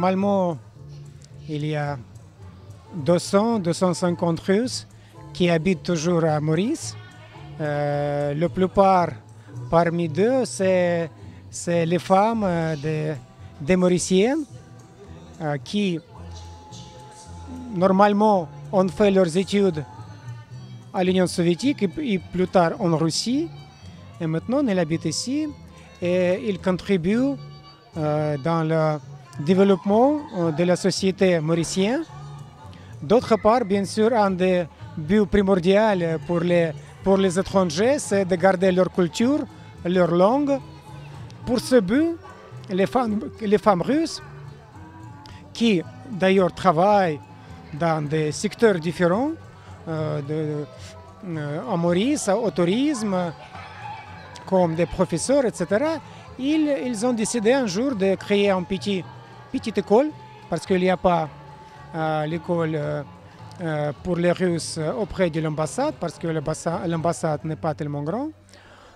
normalement, il y a 200-250 Russes qui habitent toujours à Maurice. La plupart parmi eux, c'est les femmes des Mauriciennes qui, normalement, ont fait leurs études à l'Union soviétique et plus tard en Russie. Et maintenant, ils habitent ici et ils contribuent dans le développement de la société mauricienne. D'autre part, bien sûr, un des buts primordiaux pour les étrangers, c'est de garder leur culture, leur langue. Pour ce but, les femmes russes, qui d'ailleurs travaillent dans des secteurs différents, en Maurice, au tourisme, comme des professeurs, etc., ils ont décidé un jour de créer une petite école, parce qu'il n'y a pas l'école pour les Russes auprès de l'ambassade, parce que l'ambassade n'est pas tellement grande.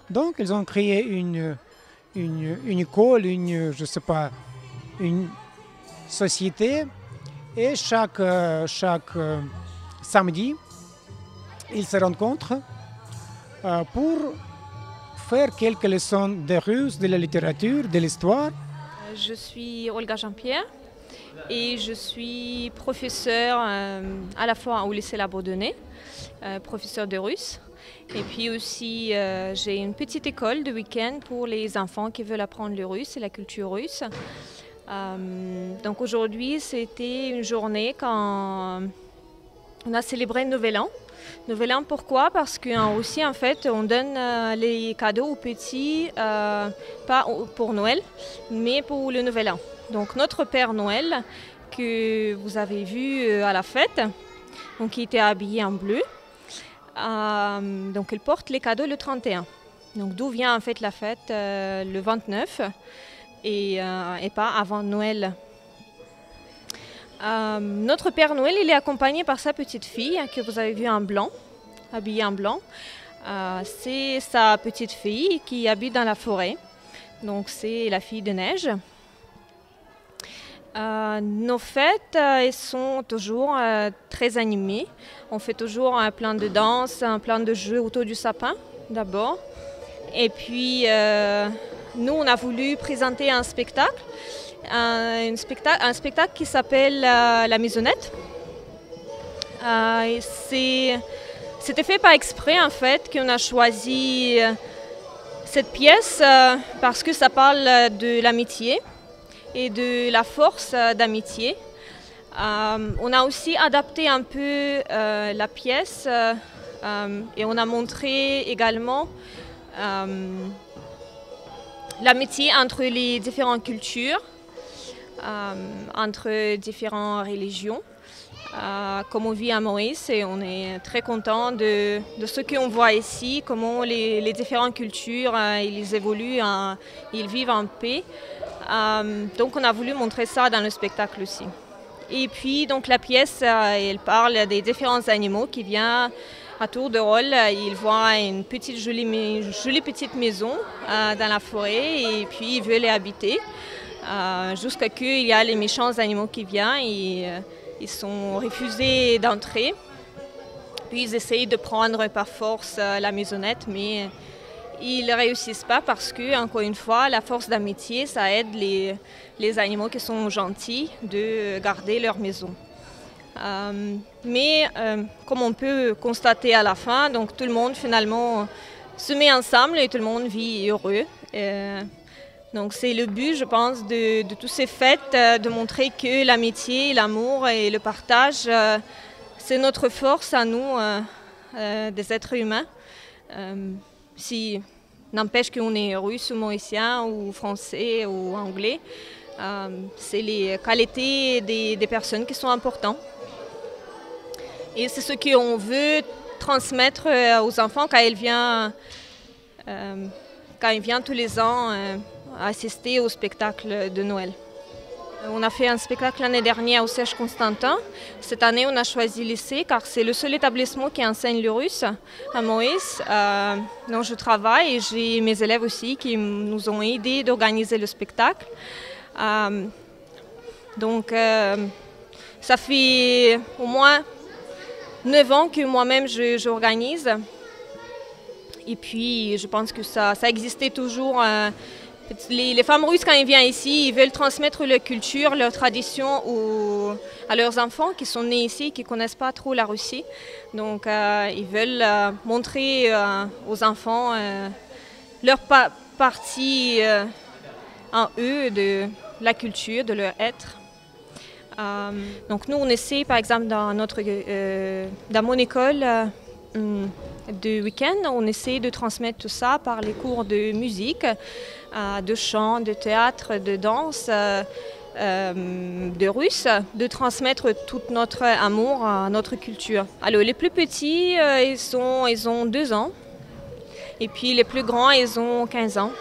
Donc, ils ont créé une école, je sais pas, une société, et chaque samedi, ils se rencontrent pour faire quelques leçons de russe, de la littérature, de l'histoire. Je suis Olga Jean-Pierre et je suis professeure à la fois au lycée La Bourdonnais, professeure de russe. Et puis aussi, j'ai une petite école de week-end pour les enfants qui veulent apprendre le russe et la culture russe. Donc aujourd'hui, c'était une journée quand on a célébré le Nouvel An. Nouvel An, pourquoi? Parce qu'en Russie, en fait, on donne les cadeaux aux petits, pas pour Noël, mais pour le Nouvel An. Donc notre Père Noël, que vous avez vu à la fête, donc qui était habillé en bleu, donc il porte les cadeaux le 31. Donc d'où vient en fait la fête le 29 et pas avant Noël. Notre Père Noël, il est accompagné par sa petite fille que vous avez vue en blanc, habillée en blanc. C'est sa petite fille qui habite dans la forêt, donc c'est la fille de neige. Nos fêtes elles sont toujours très animées. On fait toujours plein de danses, plein de jeux autour du sapin d'abord. Et puis nous, on a voulu présenter un spectacle. Un spectacle qui s'appelle La Maisonnette. C'était fait par exprès en fait qu'on a choisi cette pièce parce que ça parle de l'amitié et de la force d'amitié. On a aussi adapté un peu la pièce et on a montré également l'amitié entre les différentes cultures. Entre différentes religions. Comme on vit à Maurice et on est très content de ce qu'on voit ici, comment les différentes cultures ils évoluent, ils vivent en paix. Donc on a voulu montrer ça dans le spectacle aussi. Et puis donc la pièce, elle parle des différents animaux qui viennent à tour de rôle. Ils voient une petite jolie petite maison dans la forêt et puis ils veulent y habiter. Jusqu'à ce qu'il y a les méchants animaux qui viennent et ils sont refusés d'entrer. Puis ils essayent de prendre par force la maisonnette, mais ils ne réussissent pas parce que, encore une fois, la force d'amitié, ça aide les animaux qui sont gentils de garder leur maison. Mais comme on peut constater à la fin, donc tout le monde finalement se met ensemble et tout le monde vit heureux. Donc c'est le but, je pense, de toutes ces fêtes, de montrer que l'amitié, l'amour et le partage, c'est notre force à nous, des êtres humains. Si n'empêche qu'on est russe ou mauricien ou français ou anglais, c'est les qualités des personnes qui sont importantes. Et c'est ce qu'on veut transmettre aux enfants quand ils viennent tous les ans assister au spectacle de Noël. On a fait un spectacle l'année dernière au Serge Constantin. Cette année, on a choisi le lycée car c'est le seul établissement qui enseigne le russe à Maurice, dont je travaille. Et j'ai mes élèves aussi qui nous ont aidés d'organiser le spectacle. Donc ça fait au moins 9 ans que moi-même j'organise. Et puis je pense que ça existait toujours. Les femmes russes, quand elles viennent ici, ils veulent transmettre leur culture, leur tradition à leurs enfants qui sont nés ici, qui ne connaissent pas trop la Russie. Donc ils veulent montrer aux enfants leur partie en eux de la culture, de leur être. Donc nous, on essaie, par exemple, dans mon école, de week-end, on essaie de transmettre tout ça par les cours de musique, de chant, de théâtre, de danse, de russe, de transmettre tout notre amour à notre culture. Alors les plus petits, ils ont 2 ans, et puis les plus grands, ils ont 15 ans.